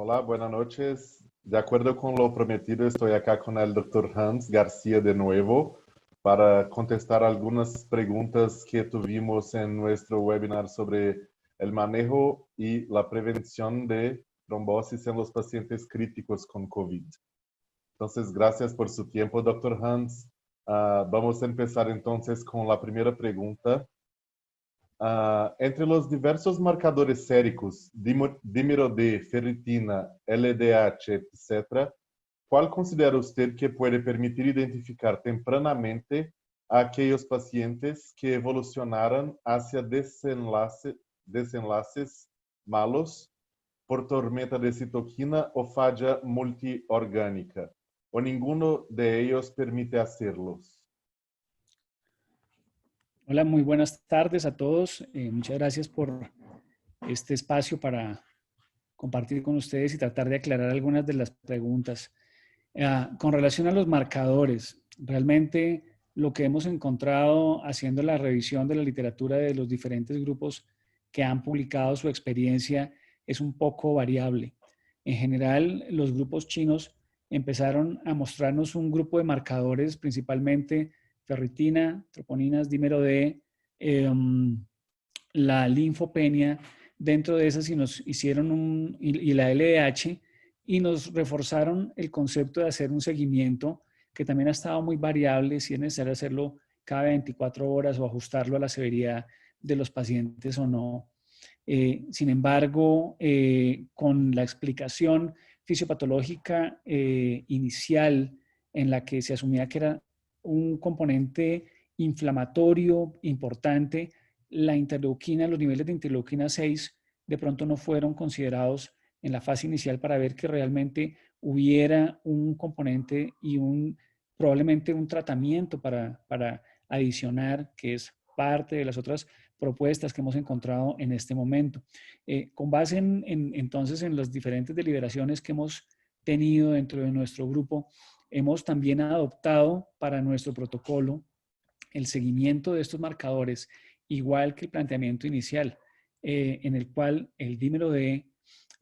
Hola, buenas noches. De acuerdo con lo prometido, estoy acá con el doctor Hans García de nuevo para contestar algunas preguntas que tuvimos en nuestro webinar sobre el manejo y la prevención de trombosis en los pacientes críticos con COVID. Entonces, gracias por su tiempo, doctor Hans. Vamos a empezar entonces con la primera pregunta. Entre los diversos marcadores séricos, dímero D, ferritina, LDH, etc., ¿cuál considera usted que puede permitir identificar tempranamente a aquellos pacientes que evolucionaran hacia desenlaces malos por tormenta de citoquina o falla multiorgánica? ¿O ninguno de ellos permite hacerlos? Hola, muy buenas tardes a todos. Muchas gracias por este espacio para compartir con ustedes y tratar de aclarar algunas de las preguntas. Con relación a los marcadores, realmente lo que hemos encontrado haciendo la revisión de la literatura de los diferentes grupos que han publicado su experiencia es un poco variable. En general, los grupos chinos empezaron a mostrarnos un grupo de marcadores, principalmente ferritina, troponinas, dímero D, la linfopenia. Dentro de esas y nos hicieron y la LDH, y nos reforzaron el concepto de hacer un seguimiento que también ha estado muy variable, si es necesario hacerlo cada 24 horas o ajustarlo a la severidad de los pacientes o no. Sin embargo, con la explicación fisiopatológica inicial en la que se asumía que era un componente inflamatorio importante, la interleuquina, los niveles de interleuquina 6 de pronto no fueron considerados en la fase inicial para ver que realmente hubiera un componente y probablemente un tratamiento para adicionar, que es parte de las otras propuestas que hemos encontrado en este momento. Con base entonces en las diferentes deliberaciones que hemos tenido dentro de nuestro grupo, hemos también adoptado para nuestro protocolo el seguimiento de estos marcadores, igual que el planteamiento inicial, en el cual el dímero D,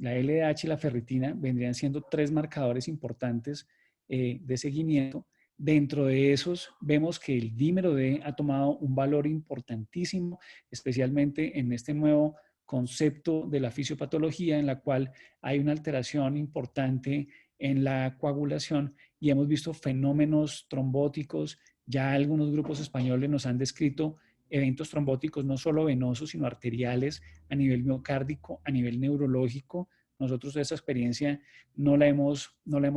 la LDH y la ferritina vendrían siendo tres marcadores importantes de seguimiento. Dentro de esos vemos que el dímero D ha tomado un valor importantísimo, especialmente en este nuevo concepto de la fisiopatología en la cual hay una alteración importante en la coagulación y hemos visto fenómenos trombóticos. Ya algunos grupos españoles nos han descrito eventos trombóticos no solo venosos, sino arteriales a nivel miocárdico, a nivel neurológico. Nosotros esa experiencia no la hemos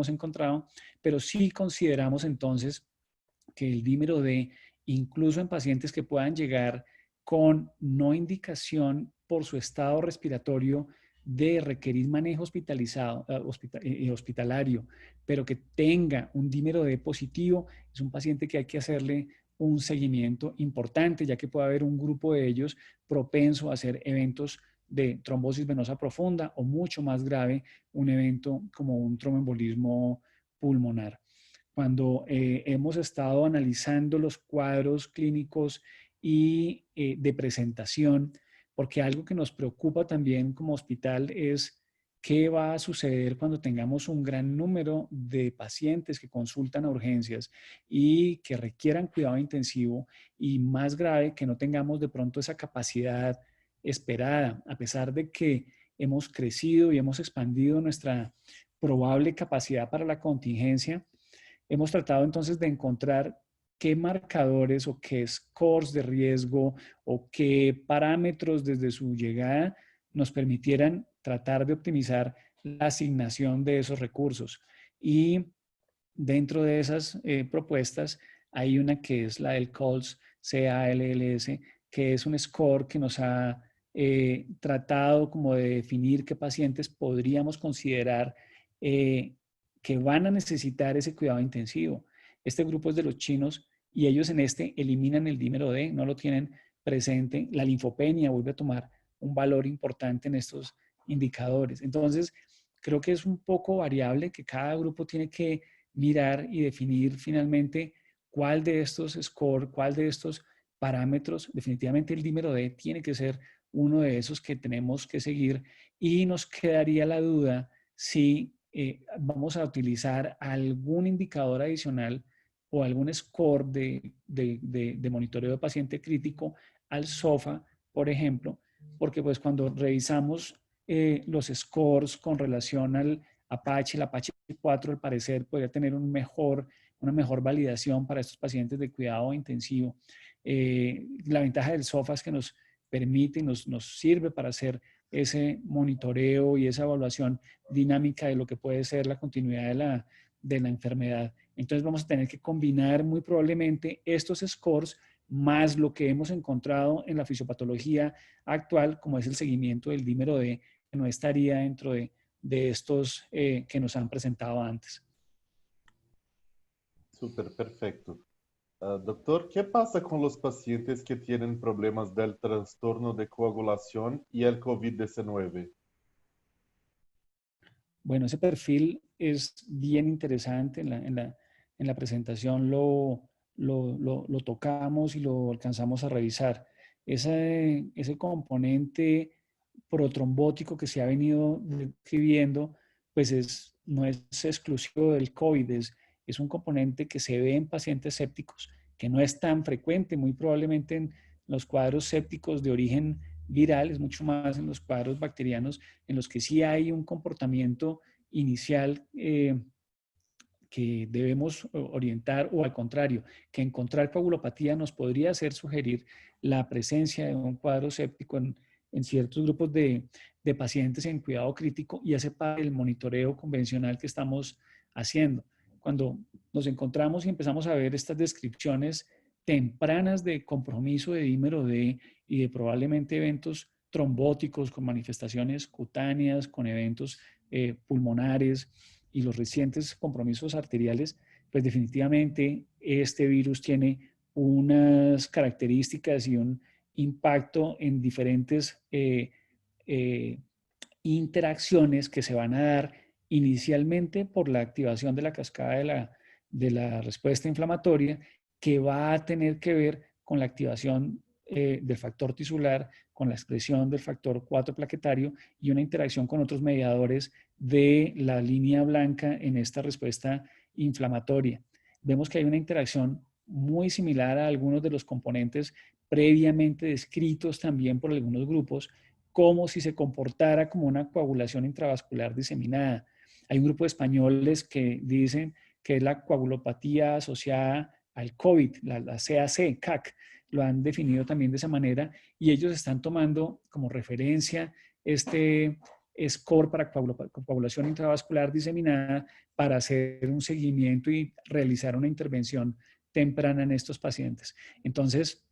encontrado, pero sí consideramos entonces que el dímero D, incluso en pacientes que puedan llegar con no indicación por su estado respiratorio de requerir manejo hospitalario, pero que tenga un dímero D positivo, es un paciente que hay que hacerle un seguimiento importante, ya que puede haber un grupo de ellos propenso a hacer eventos de trombosis venosa profunda o mucho más grave, un evento como un tromboembolismo pulmonar. Cuando hemos estado analizando los cuadros clínicos y de presentación, porque algo que nos preocupa también como hospital es qué va a suceder cuando tengamos un gran número de pacientes que consultan a urgencias y que requieran cuidado intensivo, y más grave, que no tengamos de pronto esa capacidad esperada, a pesar de que hemos crecido y hemos expandido nuestra probable capacidad para la contingencia. Hemos tratado entonces de encontrar qué marcadores o qué scores de riesgo o qué parámetros desde su llegada nos permitieran tratar de optimizar la asignación de esos recursos. Y dentro de esas propuestas hay una que es la del COLS, CALLS, que es un score que nos ha tratado como de definir qué pacientes podríamos considerar que van a necesitar ese cuidado intensivo. Este grupo es de los chinos y ellos en este eliminan el dímero D, no lo tienen presente. La linfopenia vuelve a tomar un valor importante en estos indicadores. Entonces, creo que es un poco variable, que cada grupo tiene que mirar y definir finalmente cuál de estos score, cuál de estos parámetros. Definitivamente el dímero D tiene que ser uno de esos que tenemos que seguir, y nos quedaría la duda si vamos a utilizar algún indicador adicional o algún score de monitoreo de paciente crítico al SOFA, por ejemplo, porque pues cuando revisamos los scores con relación al Apache, el Apache 4 al parecer podría tener una mejor validación para estos pacientes de cuidado intensivo. La ventaja del SOFA es que nos permite y nos sirve para hacer ese monitoreo y esa evaluación dinámica de lo que puede ser la continuidad de la enfermedad. Entonces vamos a tener que combinar muy probablemente estos scores más lo que hemos encontrado en la fisiopatología actual, como es el seguimiento del dímero D, que no estaría dentro de estos que nos han presentado antes. Súper, perfecto. Doctor, ¿qué pasa con los pacientes que tienen problemas del trastorno de coagulación y el COVID-19? Bueno, ese perfil es bien interesante. En la presentación lo tocamos y lo alcanzamos a revisar. Ese componente protrombótico que se ha venido describiendo, pues no es exclusivo del COVID, es un componente que se ve en pacientes sépticos, que no es tan frecuente, muy probablemente en los cuadros sépticos de origen viral, es mucho más en los cuadros bacterianos, en los que sí hay un comportamiento inicial que debemos orientar, o al contrario, que encontrar coagulopatía nos podría hacer sugerir la presencia de un cuadro séptico en ciertos grupos de pacientes en cuidado crítico, y hace parte del monitoreo convencional que estamos haciendo. Cuando nos encontramos y empezamos a ver estas descripciones tempranas de compromiso de dímero D y de probablemente eventos trombóticos con manifestaciones cutáneas, con eventos pulmonares y los recientes compromisos arteriales, pues definitivamente este virus tiene unas características y un impacto en diferentes eh, interacciones que se van a dar inicialmente por la activación de la cascada de la respuesta inflamatoria, que va a tener que ver con la activación del factor tisular, con la expresión del factor 4 plaquetario y una interacción con otros mediadores de la línea blanca en esta respuesta inflamatoria. Vemos que hay una interacción muy similar a algunos de los componentes previamente descritos también por algunos grupos, como si se comportara como una coagulación intravascular diseminada. Hay un grupo de españoles que dicen que es la coagulopatía asociada al COVID, la CAC, CAC, lo han definido también de esa manera, y ellos están tomando como referencia este score para coagulación intravascular diseminada para hacer un seguimiento y realizar una intervención temprana en estos pacientes. Entonces,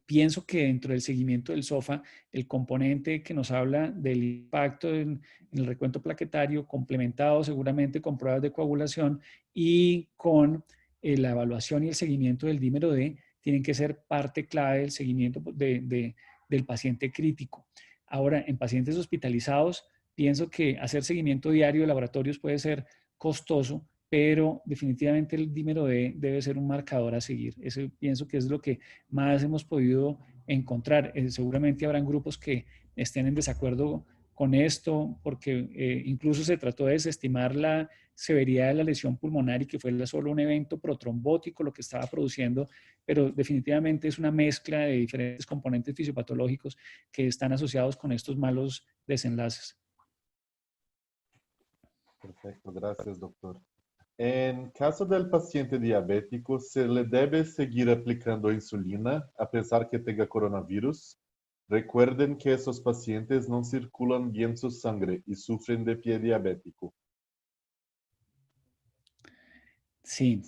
pienso que dentro del seguimiento del SOFA, el componente que nos habla del impacto en el recuento plaquetario, complementado seguramente con pruebas de coagulación y con la evaluación y el seguimiento del dímero D, tienen que ser parte clave del seguimiento del paciente crítico. Ahora, en pacientes hospitalizados, pienso que hacer seguimiento diario de laboratorios puede ser costoso, pero definitivamente el dímero D debe ser un marcador a seguir. Eso pienso que es lo que más hemos podido encontrar. Seguramente habrán grupos que estén en desacuerdo con esto, porque incluso se trató de desestimar la severidad de la lesión pulmonar y que fue solo un evento protrombótico lo que estaba produciendo, pero definitivamente es una mezcla de diferentes componentes fisiopatológicos que están asociados con estos malos desenlaces. Perfecto, gracias, doctor. En caso del paciente diabético, ¿se le debe seguir aplicando insulina a pesar que tenga coronavirus? Recuerden que esos pacientes no circulan bien su sangre y sufren de pie diabético. Sí,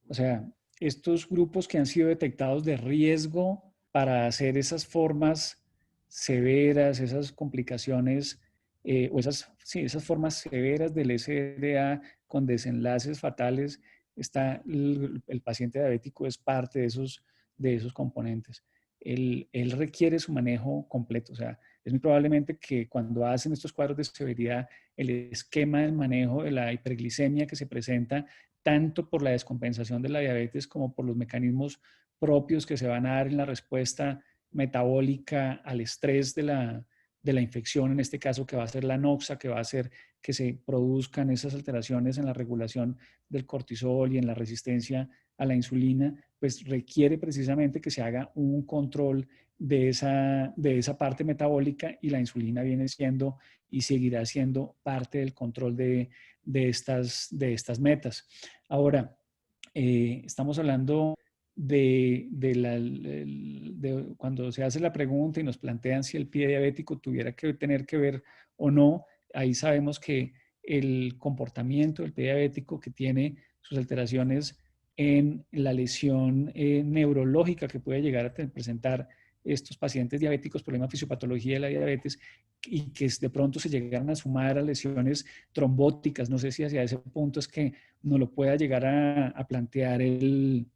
o sea, estos grupos que han sido detectados de riesgo para hacer esas formas severas, esas complicaciones, o esas formas severas del SLA con desenlaces fatales, el paciente diabético es parte de esos componentes. Él requiere su manejo completo, o sea, es muy probablemente que cuando hacen estos cuadros de severidad, el esquema del manejo de la hiperglicemia que se presenta tanto por la descompensación de la diabetes como por los mecanismos propios que se van a dar en la respuesta metabólica al estrés de la infección, en este caso que va a ser la noxa, que va a ser que se produzcan esas alteraciones en la regulación del cortisol y en la resistencia a la insulina, pues requiere precisamente que se haga un control de esa parte metabólica, y la insulina viene siendo y seguirá siendo parte del control de estas metas. Ahora, estamos hablando de cuando se hace la pregunta y nos plantean si el pie diabético tuviera que tener que ver o no. Ahí sabemos que el comportamiento del pie diabético, que tiene sus alteraciones en la lesión neurológica que puede llegar a presentar estos pacientes diabéticos, problema de fisiopatología de la diabetes, y que de pronto se llegaran a sumar a lesiones trombóticas. No sé si hacia ese punto es que no lo pueda llegar a plantear el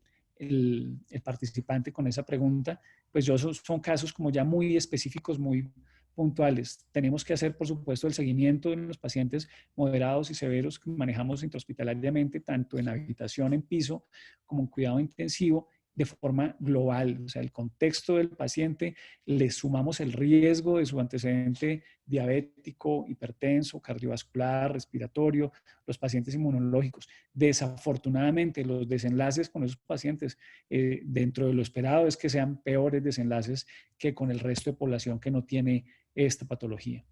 participante con esa pregunta. Pues son casos como ya muy específicos, muy puntuales. Tenemos que hacer, por supuesto, el seguimiento en los pacientes moderados y severos que manejamos intrahospitalariamente, tanto en habitación, en piso, como en cuidado intensivo, de forma global. O sea, el contexto del paciente, le sumamos el riesgo de su antecedente diabético, hipertenso, cardiovascular, respiratorio, los pacientes inmunológicos. Desafortunadamente, los desenlaces con esos pacientes, dentro de lo esperado, es que sean peores desenlaces que con el resto de población que no tiene esta patología.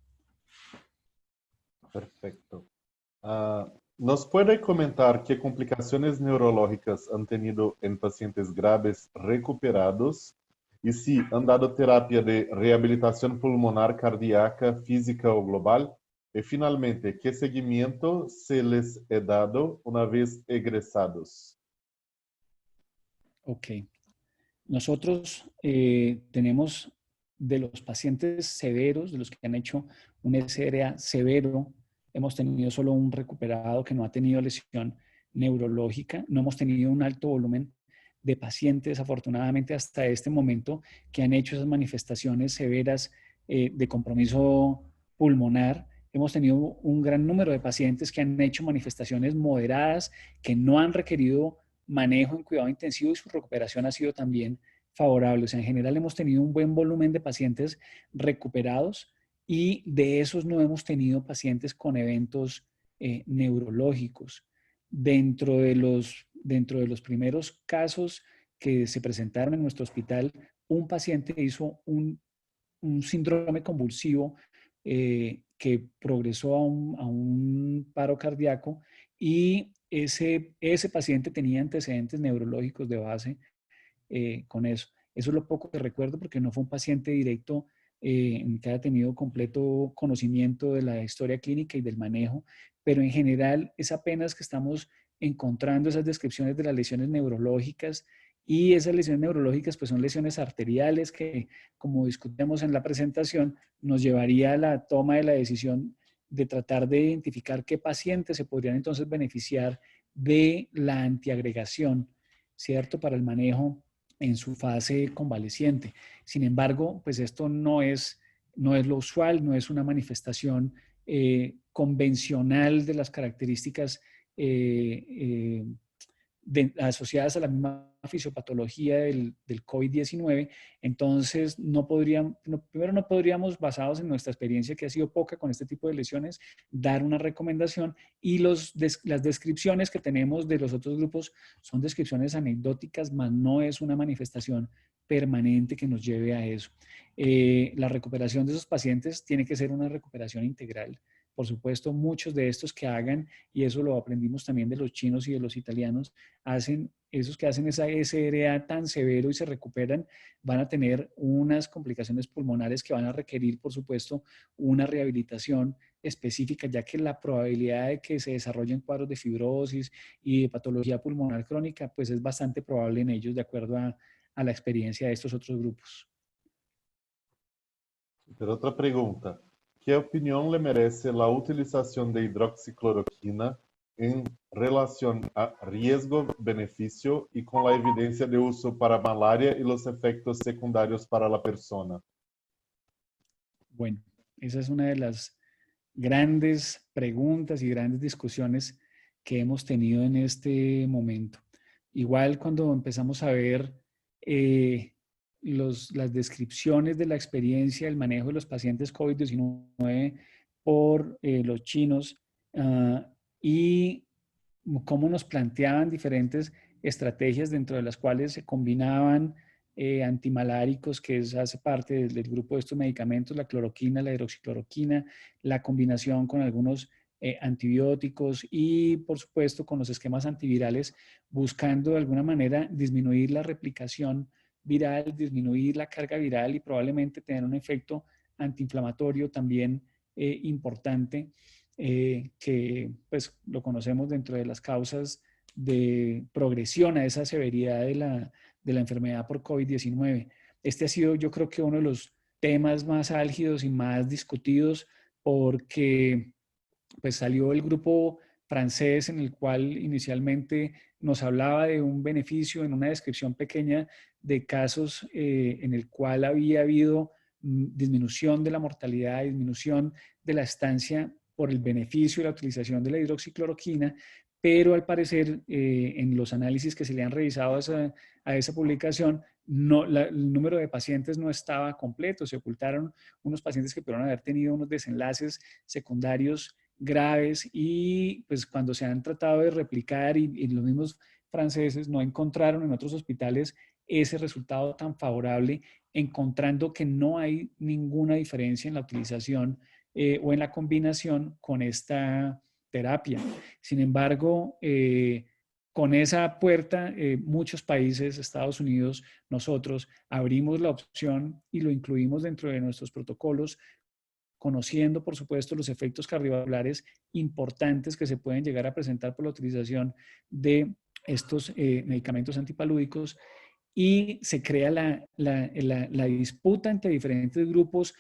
Perfecto. ¿Nos puede comentar qué complicaciones neurológicas han tenido en pacientes graves recuperados y si han dado terapia de rehabilitación pulmonar, cardíaca, física o global? Y finalmente, ¿qué seguimiento se les ha dado una vez egresados? Ok. Nosotros tenemos, de los pacientes severos, de los que han hecho un SRA severo, hemos tenido solo un recuperado que no ha tenido lesión neurológica. No hemos tenido un alto volumen de pacientes, afortunadamente, hasta este momento, que han hecho esas manifestaciones severas de compromiso pulmonar. Hemos tenido un gran número de pacientes que han hecho manifestaciones moderadas, que no han requerido manejo en cuidado intensivo, y su recuperación ha sido también favorable. O sea, en general hemos tenido un buen volumen de pacientes recuperados, y de esos no hemos tenido pacientes con eventos neurológicos. Dentro de los primeros casos que se presentaron en nuestro hospital, un paciente hizo un síndrome convulsivo que progresó a un paro cardíaco, y ese paciente tenía antecedentes neurológicos de base con eso. Eso es lo poco que recuerdo, porque no fue un paciente directo que haya tenido completo conocimiento de la historia clínica y del manejo, pero en general es apenas que estamos encontrando esas descripciones de las lesiones neurológicas, y esas lesiones neurológicas pues son lesiones arteriales que, como discutimos en la presentación, nos llevaría a la toma de la decisión de tratar de identificar qué pacientes se podrían entonces beneficiar de la antiagregación, ¿cierto? Para el manejo en su fase convaleciente. Sin embargo, pues esto no es lo usual, no es una manifestación convencional de las características asociadas a la misma fisiopatología del COVID-19. Entonces, primero no podríamos, basados en nuestra experiencia, que ha sido poca con este tipo de lesiones, dar una recomendación, y las descripciones que tenemos de los otros grupos son descripciones anecdóticas, más no es una manifestación permanente que nos lleve a eso. La recuperación de esos pacientes tiene que ser una recuperación integral. Por supuesto, muchos de estos que hagan, y eso lo aprendimos también de los chinos y de los italianos, esos que hacen esa SRA tan severo y se recuperan, van a tener unas complicaciones pulmonares que van a requerir, por supuesto, una rehabilitación específica, ya que la probabilidad de que se desarrollen cuadros de fibrosis y de patología pulmonar crónica, pues es bastante probable en ellos, de acuerdo a la experiencia de estos otros grupos. Pero otra pregunta. ¿Qué opinión le merece la utilización de hidroxicloroquina en relación a riesgo-beneficio y con la evidencia de uso para malaria y los efectos secundarios para la persona? Bueno, esa es una de las grandes preguntas y grandes discusiones que hemos tenido en este momento. Igual cuando empezamos a ver las descripciones de la experiencia del manejo de los pacientes COVID-19 por los chinos, y cómo nos planteaban diferentes estrategias dentro de las cuales se combinaban antimaláricos, que hace parte del grupo de estos medicamentos, la cloroquina, la hidroxicloroquina, la combinación con algunos antibióticos y, por supuesto, con los esquemas antivirales, buscando de alguna manera disminuir la replicación viral, disminuir la carga viral y probablemente tener un efecto antiinflamatorio también importante, que pues lo conocemos dentro de las causas de progresión a esa severidad de la enfermedad por COVID-19. Este ha sido, yo creo que uno de los temas más álgidos y más discutidos, porque pues salió el grupo francés en el cual inicialmente nos hablaba de un beneficio en una descripción pequeña de casos en el cual había habido disminución de la mortalidad, disminución de la estancia por el beneficio de la utilización de la hidroxicloroquina, pero al parecer en los análisis que se le han revisado a esa publicación, el número de pacientes no estaba completo, se ocultaron unos pacientes que pudieron haber tenido unos desenlaces secundarios graves y pues cuando se han tratado de replicar y los mismos franceses no encontraron en otros hospitales ese resultado tan favorable, encontrando que no hay ninguna diferencia en la utilización o en la combinación con esta terapia. Sin embargo, con esa puerta, muchos países, Estados Unidos, nosotros abrimos la opción y lo incluimos dentro de nuestros protocolos, conociendo, por supuesto, los efectos cardiovasculares importantes que se pueden llegar a presentar por la utilización de estos medicamentos antipalúdicos, y se crea la disputa entre diferentes grupos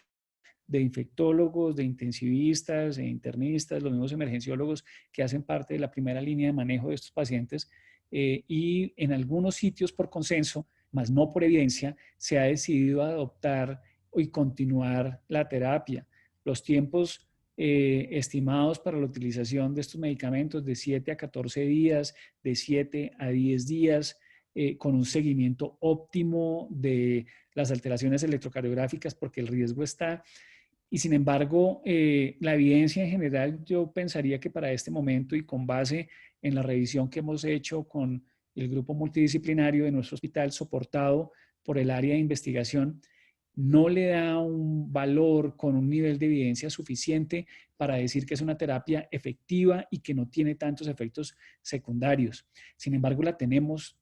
de infectólogos, de intensivistas, de internistas, los mismos emergenciólogos que hacen parte de la primera línea de manejo de estos pacientes, y en algunos sitios por consenso, más no por evidencia, se ha decidido adoptar y continuar la terapia. Los tiempos estimados para la utilización de estos medicamentos de 7 a 14 días, de 7 a 10 días, con un seguimiento óptimo de las alteraciones electrocardiográficas, porque el riesgo está. Y sin embargo, la evidencia en general, yo pensaría que para este momento y con base en la revisión que hemos hecho con el grupo multidisciplinario de nuestro hospital, soportado por el área de investigación, no le da un valor con un nivel de evidencia suficiente para decir que es una terapia efectiva y que no tiene tantos efectos secundarios. Sin embargo, la tenemos,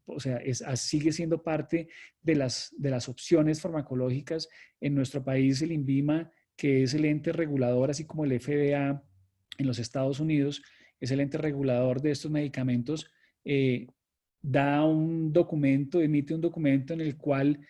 o sea, sigue siendo parte de las opciones farmacológicas. En nuestro país, el INVIMA, que es el ente regulador, así como el FDA en los Estados Unidos, es el ente regulador de estos medicamentos, da un documento, emite un documento en el cual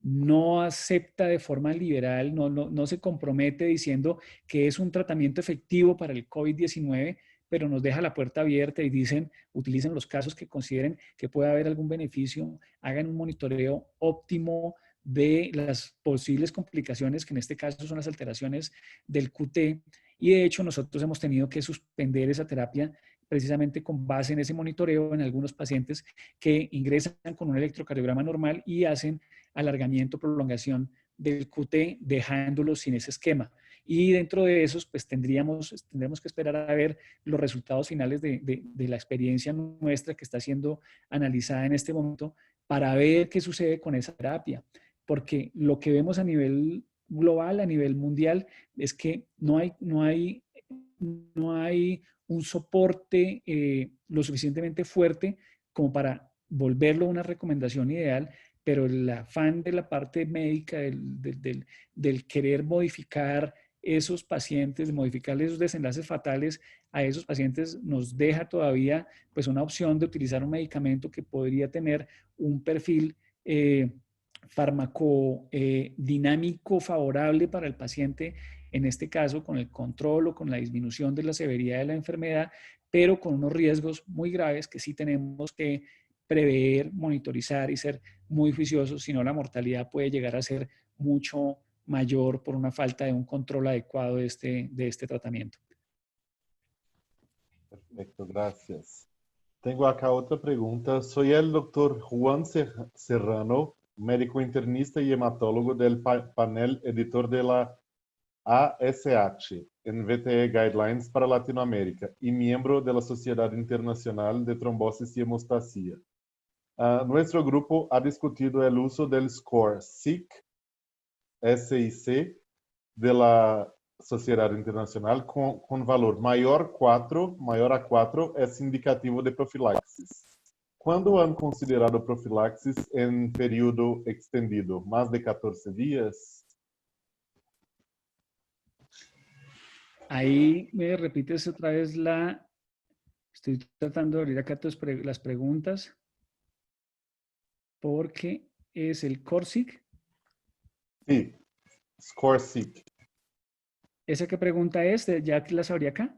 no acepta de forma liberal, no se compromete diciendo que es un tratamiento efectivo para el COVID-19, pero nos deja la puerta abierta y dicen, utilicen los casos que consideren que puede haber algún beneficio, hagan un monitoreo óptimo de las posibles complicaciones, que en este caso son las alteraciones del QT, y de hecho nosotros hemos tenido que suspender esa terapia precisamente con base en ese monitoreo en algunos pacientes que ingresan con un electrocardiograma normal y hacen alargamiento, prolongación del QT, dejándolo sin ese esquema. Y dentro de esos, pues tendremos que esperar a ver los resultados finales de la experiencia nuestra que está siendo analizada en este momento para ver qué sucede con esa terapia. Porque lo que vemos a nivel global, a nivel mundial, es que no hay un soporte lo suficientemente fuerte como para volverlo una recomendación ideal, pero el afán de la parte médica, del querer modificar esos pacientes, modificar esos desenlaces fatales a esos pacientes, nos deja todavía pues una opción de utilizar un medicamento que podría tener un perfil farmacodinámico favorable para el paciente, en este caso con el control o con la disminución de la severidad de la enfermedad, pero con unos riesgos muy graves que sí tenemos que prever, monitorizar y ser muy juiciosos, si no la mortalidad puede llegar a ser mucho mayor por una falta de un control adecuado de este tratamiento. Perfecto, gracias. Tengo acá otra pregunta. Soy el doctor Juan Serrano, médico internista y hematólogo del panel editor de la ASH en VTE Guidelines para Latinoamérica y miembro de la Sociedad Internacional de Trombosis y Hemostasia. Nuestro grupo ha discutido el uso del score SIC de la Sociedad Internacional con valor mayor a 4 es indicativo de profilaxis. ¿Cuándo han considerado profilaxis en periodo extendido? ¿Más de 14 días? Ahí me repites otra vez estoy tratando de abrir acá las preguntas, porque es el CORSIC. Sí, score SIC. ¿Esa qué pregunta es? ¿Ya que la sabría acá?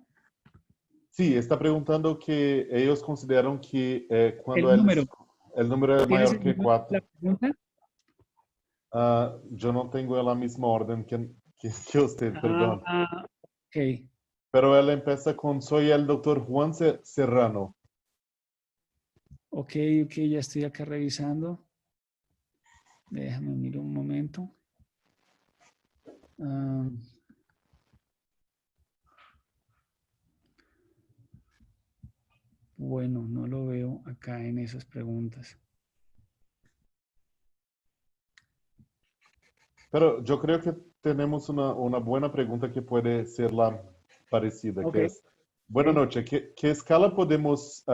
Sí, está preguntando que ellos consideran que cuando El número. el número es ¿Tienes mayor el que número de la 4, pregunta? yo no tengo la misma orden que usted, perdón. Ok. Pero él empieza con, soy el doctor Juan Serrano. Ok, ya estoy acá revisando. Déjame mirar un momento. Ah, bueno, no lo veo acá en esas preguntas. Pero yo creo que tenemos una buena pregunta que puede ser la parecida, Ok, que es, buenas ok. noches, ¿qué escala podemos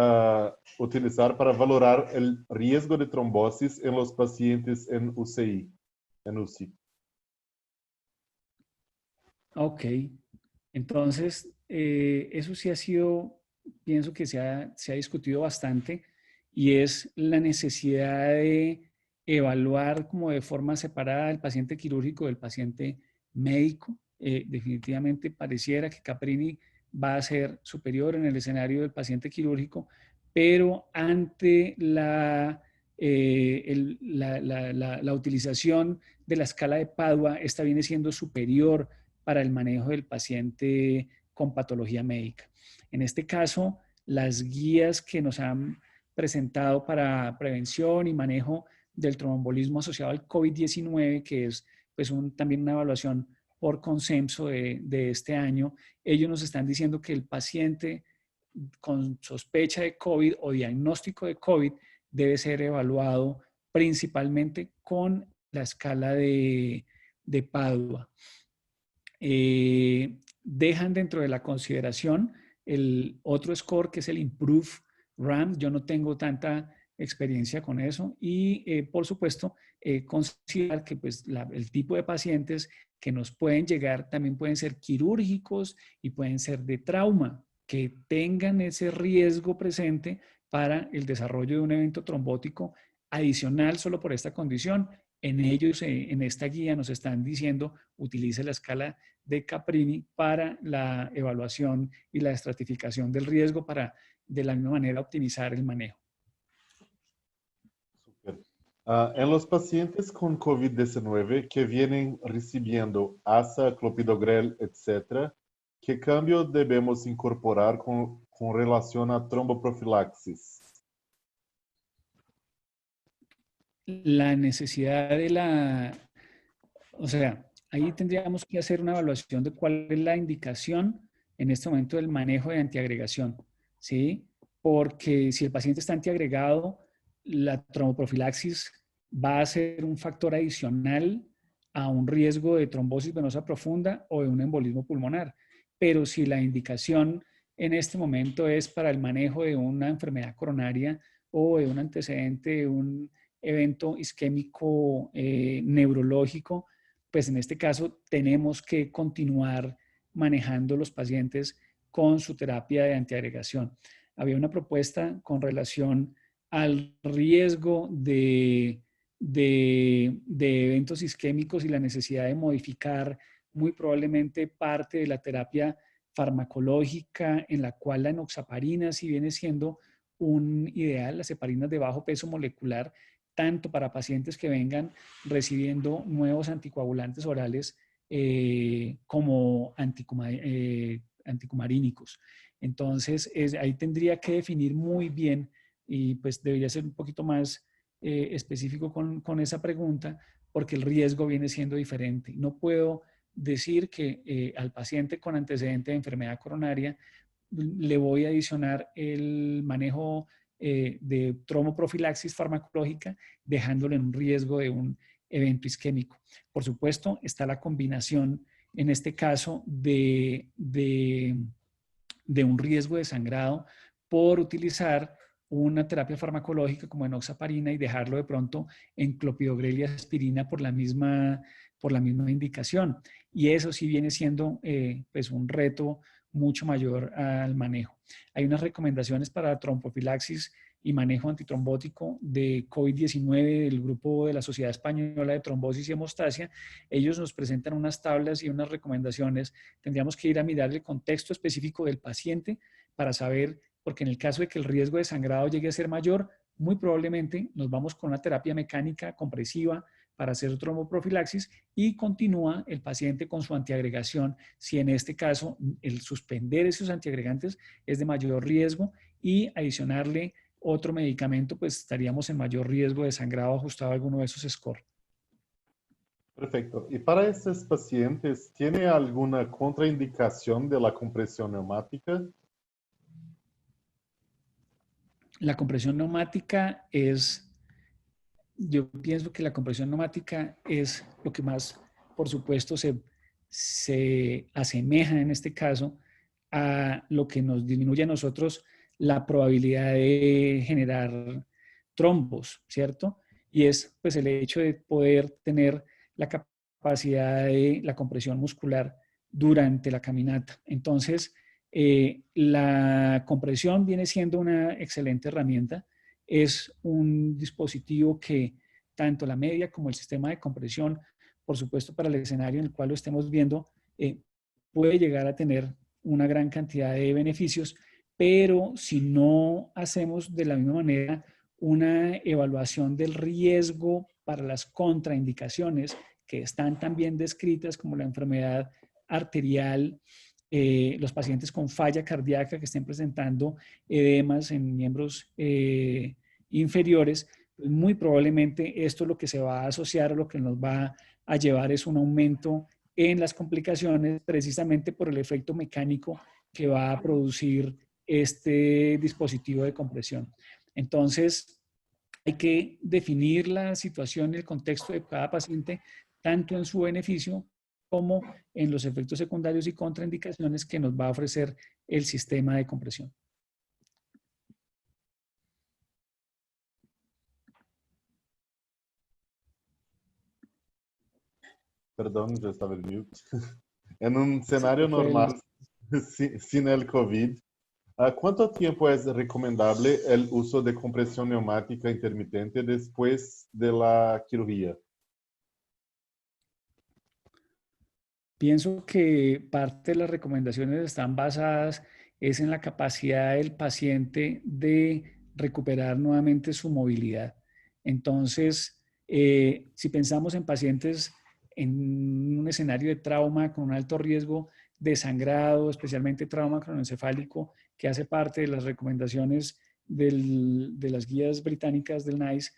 utilizar para valorar el riesgo de trombosis en los pacientes en UCI, en UCI? Ok. Entonces, eso sí ha sido, pienso que se ha discutido bastante y es la necesidad de evaluar como de forma separada el paciente quirúrgico del paciente médico. Definitivamente pareciera que Caprini va a ser superior en el escenario del paciente quirúrgico, pero ante la utilización de la escala de Padua, esta viene siendo superior para el manejo del paciente con patología médica. En este caso, las guías que nos han presentado para prevención y manejo del tromboembolismo asociado al COVID-19, que es pues también una evaluación por consenso de este año, ellos nos están diciendo que el paciente con sospecha de COVID o diagnóstico de COVID debe ser evaluado principalmente con la escala de Padua. Dejan dentro de la consideración el otro score que es el Improve RAM. Yo no tengo tanta experiencia con eso y por supuesto considerar que pues, el tipo de pacientes que nos pueden llegar también pueden ser quirúrgicos y pueden ser de trauma, que tengan ese riesgo presente para el desarrollo de un evento trombótico adicional solo por esta condición. En ellos, en esta guía nos están diciendo, utilice la escala de Caprini para la evaluación y la estratificación del riesgo para de la misma manera optimizar el manejo. Super. En los pacientes con COVID-19 que vienen recibiendo ASA, clopidogrel, etc., ¿qué cambio debemos incorporar con relación a tromboprofilaxis? La necesidad o sea, ahí tendríamos que hacer una evaluación de cuál es la indicación en este momento del manejo de antiagregación, ¿sí? Porque si el paciente está antiagregado, la tromboprofilaxis va a ser un factor adicional a un riesgo de trombosis venosa profunda o de un embolismo pulmonar. Pero si la indicación en este momento es para el manejo de una enfermedad coronaria o de un antecedente de un evento isquémico neurológico, pues en este caso tenemos que continuar manejando los pacientes con su terapia de antiagregación. Había una propuesta con relación al riesgo de eventos isquémicos y la necesidad de modificar muy probablemente parte de la terapia farmacológica en la cual la enoxaparina sí viene siendo un ideal, las heparinas de bajo peso molecular, tanto para pacientes que vengan recibiendo nuevos anticoagulantes orales como anticumarínicos. Entonces, ahí tendría que definir muy bien y pues debería ser un poquito más específico con esa pregunta porque el riesgo viene siendo diferente. No puedo decir que al paciente con antecedente de enfermedad coronaria le voy a adicionar el manejo de tromboprofilaxis farmacológica, dejándolo en un riesgo de un evento isquémico. Por supuesto, está la combinación, en este caso, de un riesgo de sangrado por utilizar una terapia farmacológica como enoxaparina y dejarlo de pronto en clopidogrel y aspirina por la misma indicación. Y eso sí viene siendo pues un reto mucho mayor al manejo. Hay unas recomendaciones para trombofilaxis y manejo antitrombótico de COVID-19 del grupo de la Sociedad Española de Trombosis y Hemostasia. Ellos nos presentan unas tablas y unas recomendaciones. Tendríamos que ir a mirar el contexto específico del paciente para saber, porque en el caso de que el riesgo de sangrado llegue a ser mayor, muy probablemente nos vamos con una terapia mecánica compresiva para hacer tromboprofilaxis y continúa el paciente con su antiagregación si en este caso el suspender esos antiagregantes es de mayor riesgo y adicionarle otro medicamento, pues estaríamos en mayor riesgo de sangrado ajustado a alguno de esos scores. Perfecto. ¿Y para estos pacientes, tiene alguna contraindicación de la compresión neumática? La compresión neumática es, yo pienso que la compresión neumática es lo que más, por supuesto, se asemeja en este caso a lo que nos disminuye a nosotros la probabilidad de generar trombos, ¿cierto? Y es pues el hecho de poder tener la capacidad de la compresión muscular durante la caminata. Entonces, la compresión viene siendo una excelente herramienta. Es un dispositivo que tanto la media como el sistema de compresión, por supuesto para el escenario en el cual lo estemos viendo, puede llegar a tener una gran cantidad de beneficios, pero si no hacemos de la misma manera una evaluación del riesgo para las contraindicaciones que están también descritas como la enfermedad arterial, los pacientes con falla cardíaca que estén presentando edemas en miembros inferiores, pues muy probablemente esto lo que se va a asociar o lo que nos va a llevar es un aumento en las complicaciones precisamente por el efecto mecánico que va a producir este dispositivo de compresión. Entonces, hay que definir la situación y el contexto de cada paciente, tanto en su beneficio como en los efectos secundarios y contraindicaciones que nos va a ofrecer el sistema de compresión. Perdón, yo estaba en mute. En un escenario normal, sin el COVID, ¿cuánto tiempo es recomendable el uso de compresión neumática intermitente después de la cirugía? Pienso que parte de las recomendaciones están basadas es en la capacidad del paciente de recuperar nuevamente su movilidad. Entonces, si pensamos en pacientes en un escenario de trauma con un alto riesgo de sangrado, especialmente trauma craneoencefálico, que hace parte de las recomendaciones de las guías británicas del NICE,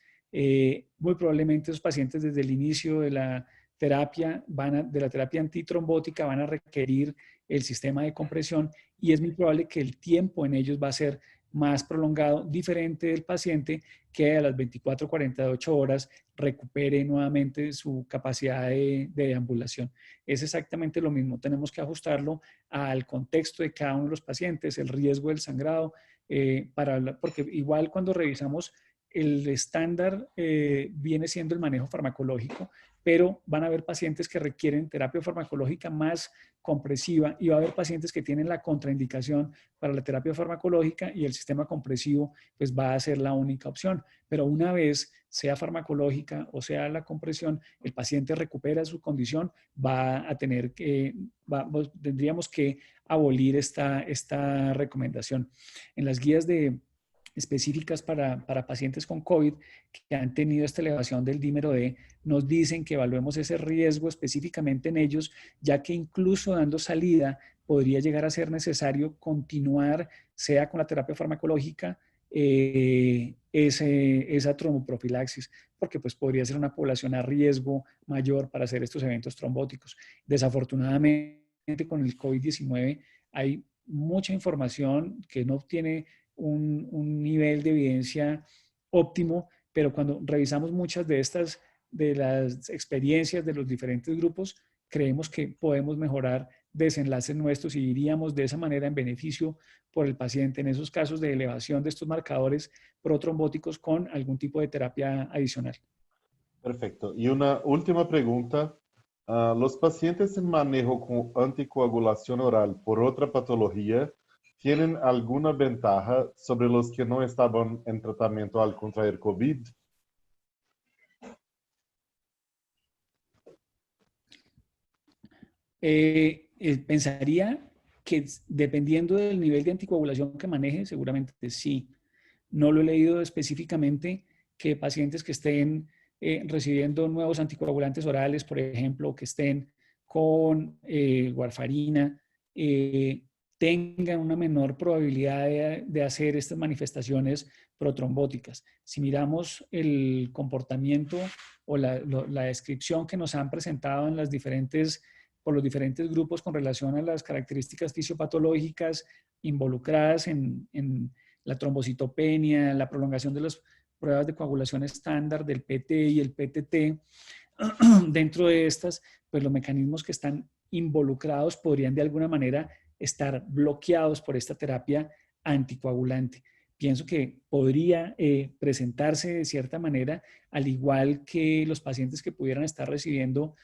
muy probablemente esos pacientes desde el inicio de la terapia de la terapia antitrombótica van a requerir el sistema de compresión y es muy probable que el tiempo en ellos va a ser más prolongado, diferente del paciente que a las 24 48 horas recupere nuevamente su capacidad de deambulación. Es exactamente lo mismo, tenemos que ajustarlo al contexto de cada uno de los pacientes, el riesgo del sangrado, porque igual cuando revisamos el estándar viene siendo el manejo farmacológico, pero van a haber pacientes que requieren terapia farmacológica más compresiva y va a haber pacientes que tienen la contraindicación para la terapia farmacológica y el sistema compresivo pues va a ser la única opción. Pero una vez sea farmacológica o sea la compresión, el paciente recupera su condición, va a tener que, tendríamos que abolir esta recomendación. En las guías específicas para pacientes con COVID que han tenido esta elevación del dímero D, nos dicen que evaluemos ese riesgo específicamente en ellos, ya que incluso dando salida podría llegar a ser necesario continuar, sea con la terapia farmacológica esa tromboprofilaxis, porque pues podría ser una población a riesgo mayor para hacer estos eventos trombóticos. Desafortunadamente con el COVID-19 hay mucha información que no tiene un nivel de evidencia óptimo, pero cuando revisamos muchas de las experiencias de los diferentes grupos, creemos que podemos mejorar desenlaces nuestros y iríamos de esa manera en beneficio por el paciente en esos casos de elevación de estos marcadores protrombóticos con algún tipo de terapia adicional. Perfecto. Y una última pregunta. ¿Los pacientes en manejo con anticoagulación oral por otra patología tienen alguna ventaja sobre los que no estaban en tratamiento al contraer COVID? Pensaría que dependiendo del nivel de anticoagulación que maneje, seguramente sí. No lo he leído específicamente que pacientes que estén recibiendo nuevos anticoagulantes orales, por ejemplo, que estén con warfarina, tengan una menor probabilidad de hacer estas manifestaciones protrombóticas. Si miramos el comportamiento o la descripción que nos han presentado en por los diferentes grupos con relación a las características fisiopatológicas involucradas en la trombocitopenia, la prolongación de las pruebas de coagulación estándar del PT y el PTT, dentro de estas, pues los mecanismos que están involucrados podrían de alguna manera estar bloqueados por esta terapia anticoagulante. Pienso que podría presentarse de cierta manera, al igual que los pacientes que pudieran estar recibiendo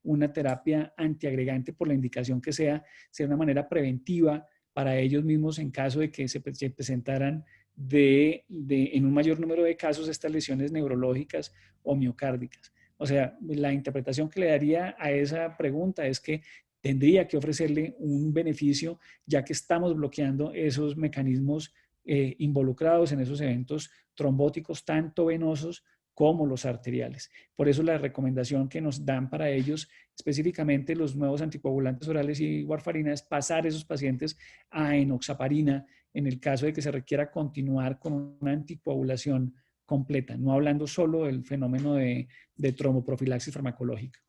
una terapia antiagregante por la indicación que sea una manera preventiva para ellos mismos en caso de que se presentaran en un mayor número de casos estas lesiones neurológicas o miocárdicas. O sea, la interpretación que le daría a esa pregunta es que tendría que ofrecerle un beneficio ya que estamos bloqueando esos mecanismos involucrados en esos eventos trombóticos, tanto venosos como los arteriales. Por eso la recomendación que nos dan para ellos, específicamente los nuevos anticoagulantes orales y warfarina, es pasar esos pacientes a enoxaparina en el caso de que se requiera continuar con una anticoagulación completa, no hablando solo del fenómeno de tromboprofilaxis farmacológica.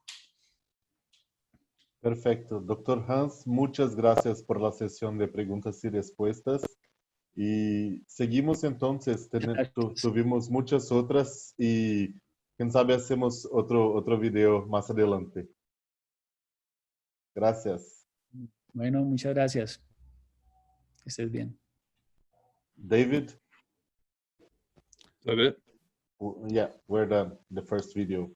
Perfecto. Doctor Hans, muchas gracias por la sesión de preguntas y respuestas. Y seguimos entonces, tuvimos muchas otras y quién sabe hacemos otro video más adelante. Gracias. Bueno, muchas gracias. Que estés bien. David? Is that it? Yeah, we're done. The first video.